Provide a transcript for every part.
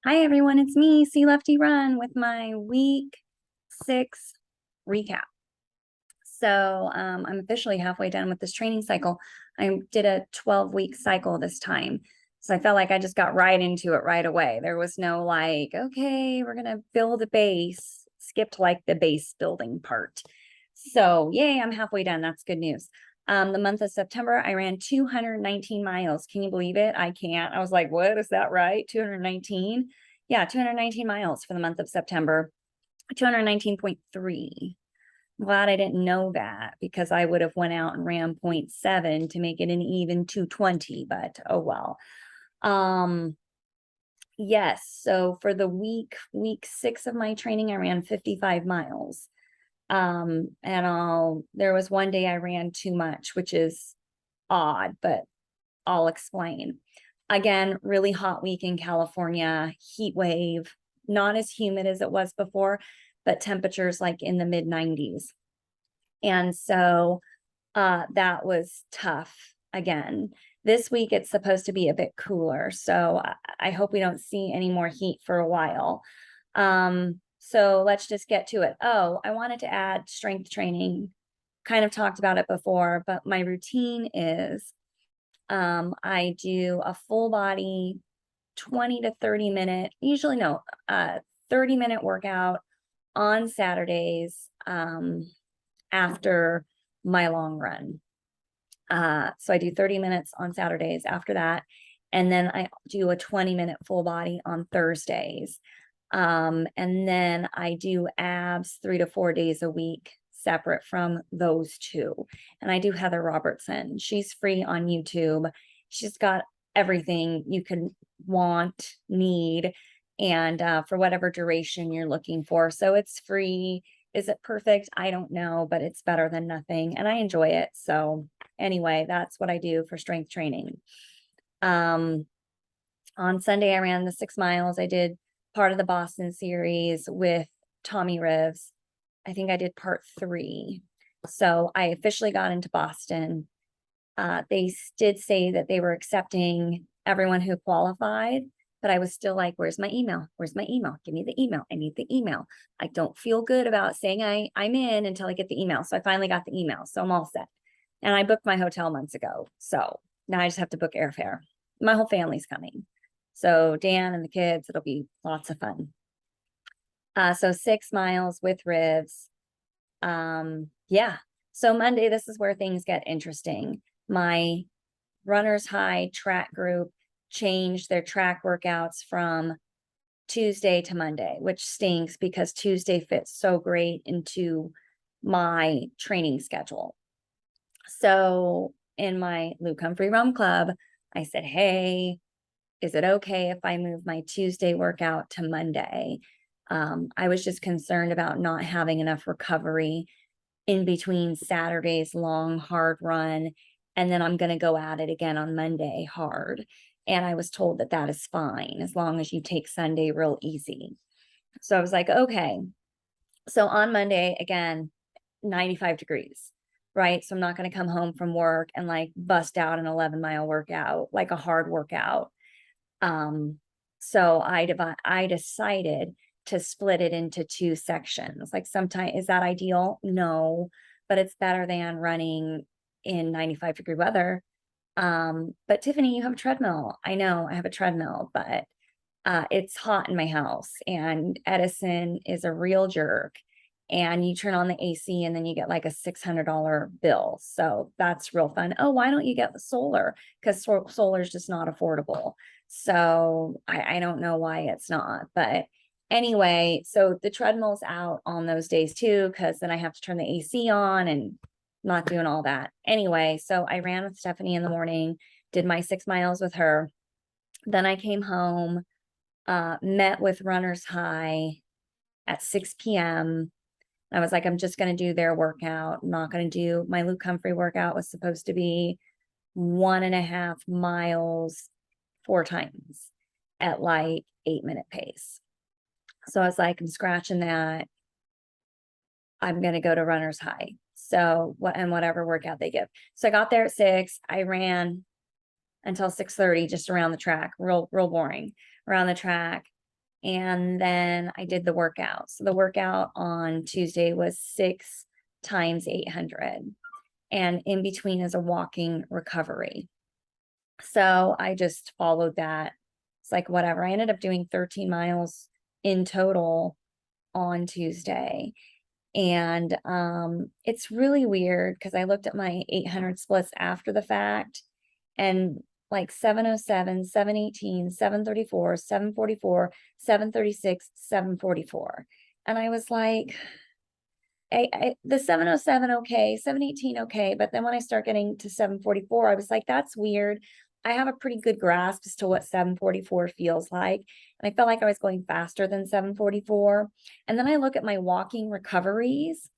Hi everyone, it's me, C Lefty Run with my week 6 recap. So I'm officially halfway done with this training cycle. I did a 12-week cycle this time. So I felt like I just got right into it right away. There was no like, okay, we're gonna build a base, skipped like the base building part. So yay, I'm halfway done. That's good news. The month of September, I ran 219 miles. Can you believe it? I can't. I was like, what is that right? 219? Yeah, 219 miles for the month of September, 219.3. Glad I didn't know that because I would have went out and ran 0.7 to make it an even 220, but oh well. Um, yes, so for the week 6 of my training, I ran 55 miles. And there was one day I ran too much, which is odd, but I'll explain. Again, really hot week in California, heat wave, not as humid as it was before, but temperatures like in the mid 90s. And so that was tough again. This week it's supposed to be a bit cooler, so I hope we don't see any more heat for a while. So let's just get to it. Oh, I wanted to add strength training. Kind of talked about it before, but my routine is I do a full body 20 to 30 minute, usually no, 30-minute workout on Saturdays after my long run. So I do 30 minutes on Saturdays after that. And then I do a 20-minute full body on Thursdays. And then I do abs 3 to 4 days a week separate from those two. And I do Heather Robertson. She's free on YouTube. She's got everything you could want, need, and for whatever duration you're looking for. So it's free. Is it perfect? I don't know, but it's better than nothing. And I enjoy it. So anyway, that's what I do for strength training. On Sunday, I ran the 6 miles. I did part of the Boston series with Tommy Rivs. I think I did part 3. So I officially got into Boston. They did say that they were accepting everyone who qualified, but I was still like, where's my email? Where's my email? Give me the email. I need the email. I don't feel good about saying I'm in until I get the email. So I finally got the email. So I'm all set. And I booked my hotel months ago. So now I just have to book airfare. My whole family's coming. So Dan and the kids, it'll be lots of fun. So 6 miles with ribs. Yeah. So Monday, this is where things get interesting. My runners high track group changed their track workouts from Tuesday to Monday, which stinks because Tuesday fits so great into my training schedule. So in my Luke Humphrey Rum Club, I said, hey, is it okay if I move my Tuesday workout to Monday? I was just concerned about not having enough recovery in between Saturday's long, hard run. And then I'm going to go at it again on Monday hard. And I was told that that is fine as long as you take Sunday real easy. So I was like, okay. So on Monday, again, 95 degrees, right? So I'm not going to come home from work and like bust out an 11-mile workout, like a hard workout. So I decided to split it into 2 sections. Like sometimes, is that ideal? No, but it's better than running in 95-degree weather. But Tiffany, you have a treadmill. I know I have a treadmill, but it's hot in my house and Edison is a real jerk. And you turn on the AC and then you get like a $600 bill. So that's real fun. Oh, why don't you get the solar? Because solar is just not affordable. So I don't know why it's not. But anyway, so the treadmill's out on those days too, because then I have to turn the AC on and not doing all that. Anyway, so I ran with Stephanie in the morning, did my 6 miles with her. Then I came home, met with Runners High at 6 p.m. I was like, I'm just going to do their workout. I'm not going to do my Luke Humphrey workout was supposed to be 1.5 miles 4 times at like 8-minute pace. So I was like, I'm scratching that. I'm going to go to Runners High. So whatever workout they give. So I got there at 6. I ran until 6:30, just around the track, real boring around the track. And then I did the workout. So the workout on Tuesday was 6 times 800. And in between is a walking recovery. So I just followed that. It's like, whatever. I ended up doing 13 miles in total on Tuesday. And it's really weird because I looked at my 800 splits after the fact, and like 707, 718, 734, 744, 736, 744. And I was like, the 707 okay, 718 okay, but then when I start getting to 744, I was like, that's weird. I have a pretty good grasp as to what 744 feels like, and I felt like I was going faster than 744. And then I look at my walking recoveries,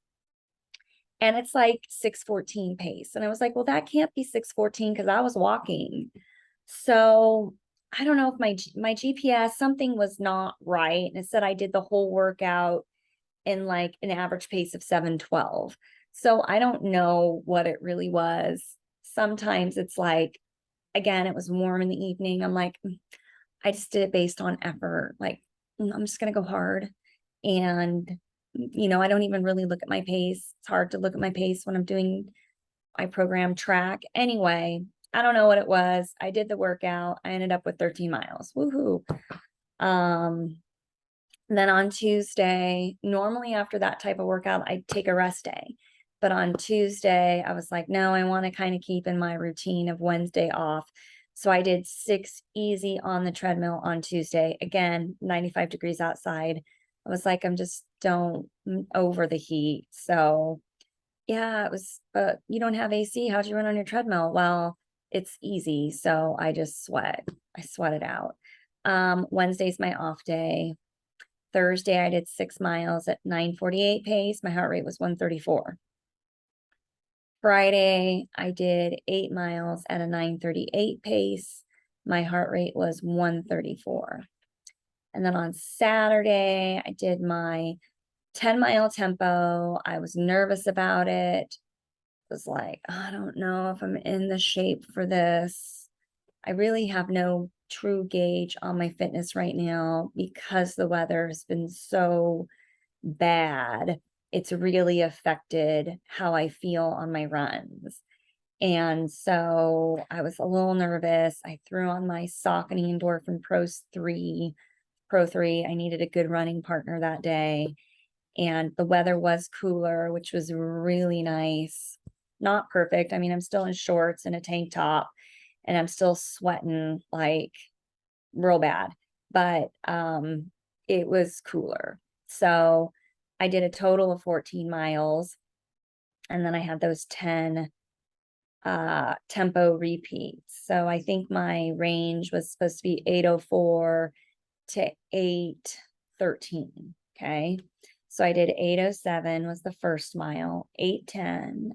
and it's like 614 pace, and I was like, well, that can't be 614 because I was walking. So I don't know if my GPS, something was not right, and it said I did the whole workout in like an average pace of 712. So I don't know what it really was. Sometimes it's like, again, it was warm in the evening. I'm like, I just did it based on effort. Like, I'm just going to go hard. And, I don't even really look at my pace. It's hard to look at my pace when I'm doing my program track. Anyway, I don't know what it was. I did the workout. I ended up with 13 miles. Woohoo. Um, then on Tuesday, normally after that type of workout, I take a rest day. But on Tuesday, I was like, no, I want to kind of keep in my routine of Wednesday off. So I did 6 easy on the treadmill on Tuesday. Again, 95 degrees outside. I was like, I'm just don't over the heat. So yeah, it was, but you don't have AC. How'd you run on your treadmill? Well, it's easy. So I just sweat. I sweat it out. Wednesday's my off day. Thursday, I did 6 miles at 9:48 pace. My heart rate was 134. Friday, I did 8 miles at a 9:38 pace. My heart rate was 134. And then on Saturday, I did my 10-mile tempo. I was nervous about it. I was like, I don't know if I'm in the shape for this. I really have no true gauge on my fitness right now because the weather has been so bad. It's really affected how I feel on my runs. And so I was a little nervous. I threw on my Saucony Endorphin Pro 3. I needed a good running partner that day. And the weather was cooler, which was really nice. Not perfect. I mean, I'm still in shorts and a tank top, and I'm still sweating like real bad, but it was cooler. So I did a total of 14 miles, and then I had those 10 tempo repeats. So I think my range was supposed to be 804 to 813. Okay. So I did 807 was the first mile, 810,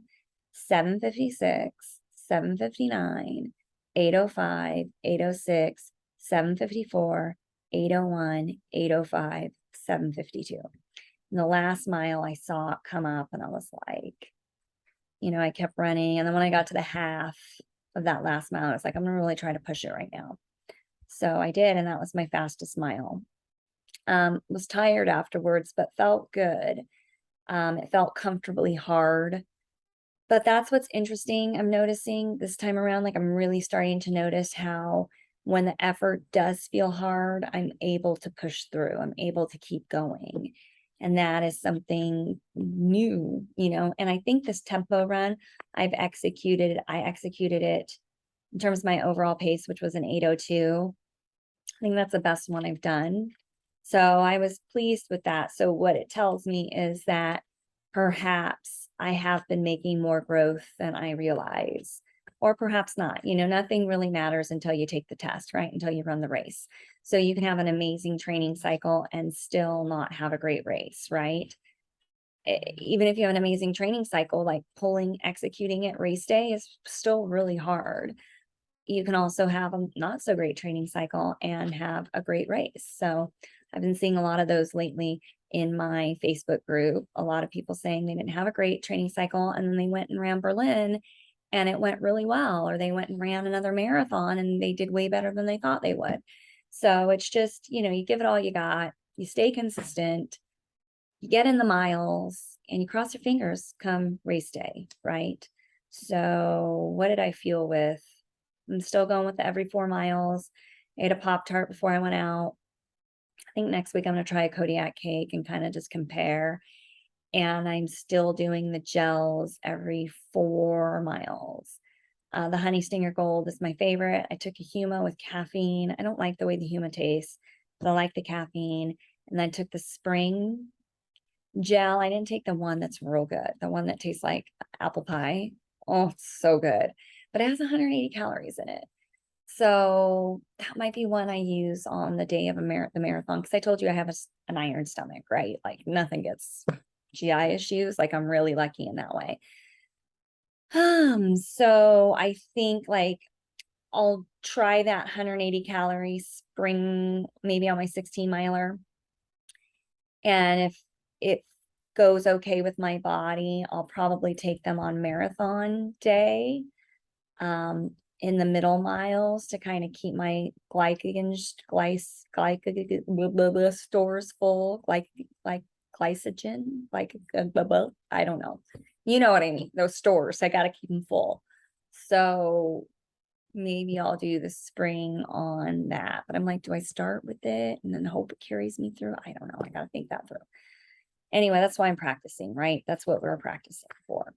756, 759, 805, 806, 754, 801, 805, 752. And the last mile I saw it come up, and I was like, I kept running. And then when I got to the half of that last mile, I was like, I'm gonna really try to push it right now. So I did, and that was my fastest mile. Was tired afterwards, but felt good. It felt comfortably hard. But that's what's interesting. I'm noticing this time around, like I'm really starting to notice how when the effort does feel hard, I'm able to push through. I'm able to keep going. And that is something new, and I think this tempo run I executed it in terms of my overall pace, which was an 802. I think that's the best one I've done. So I was pleased with that. So what it tells me is that perhaps I have been making more growth than I realize, or perhaps not. Nothing really matters until you take the test, right? Until you run the race. So you can have an amazing training cycle and still not have a great race, right? Even if you have an amazing training cycle, like executing it race day is still really hard. You can also have a not so great training cycle and have a great race. So I've been seeing a lot of those lately in my Facebook group. A lot of people saying they didn't have a great training cycle, and then they went and ran Berlin and it went really well, or they went and ran another marathon and they did way better than they thought they would. So it's just, you give it all you got, you stay consistent, you get in the miles, and you cross your fingers come race day, right? So what did I feel with? I'm still going with the every 4 miles. I ate a Pop-Tart before I went out. I think next week I'm going to try a Kodiak cake and kind of just compare. And I'm still doing the gels every 4 miles. The Honey Stinger Gold is my favorite. I took a Huma with caffeine. I don't like the way the Huma tastes, but I like the caffeine. And then I took the Spring gel. I didn't take the one that's real good, the one that tastes like apple pie. Oh, it's so good. But it has 180 calories in it. So that might be one I use on the day of the marathon, because I told you I have an iron stomach, right? Like nothing gets GI issues. Like I'm really lucky in that way. So I think like I'll try that 180 calorie spring, maybe on my 16 miler. And if it goes okay with my body, I'll probably take them on marathon day, in the middle miles to kind of keep my glycogen stores full, like glycogen, I don't know. You know what I mean? Those stores, I got to keep them full. So maybe I'll do the spring on that. But I'm like, do I start with it and then hope it carries me through? I don't know. I got to think that through. Anyway, that's why I'm practicing, right? That's what we're practicing for.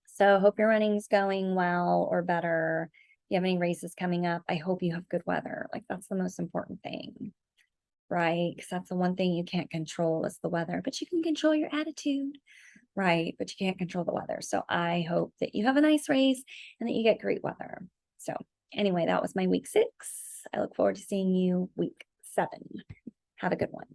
So hope your running's going well or better. If you have any races coming up, I hope you have good weather. Like that's the most important thing, right? Because that's the one thing you can't control is the weather, but you can control your attitude, right? But you can't control the weather. So I hope that you have a nice race and that you get great weather. So anyway, that was my week 6. I look forward to seeing you week 7. Have a good one.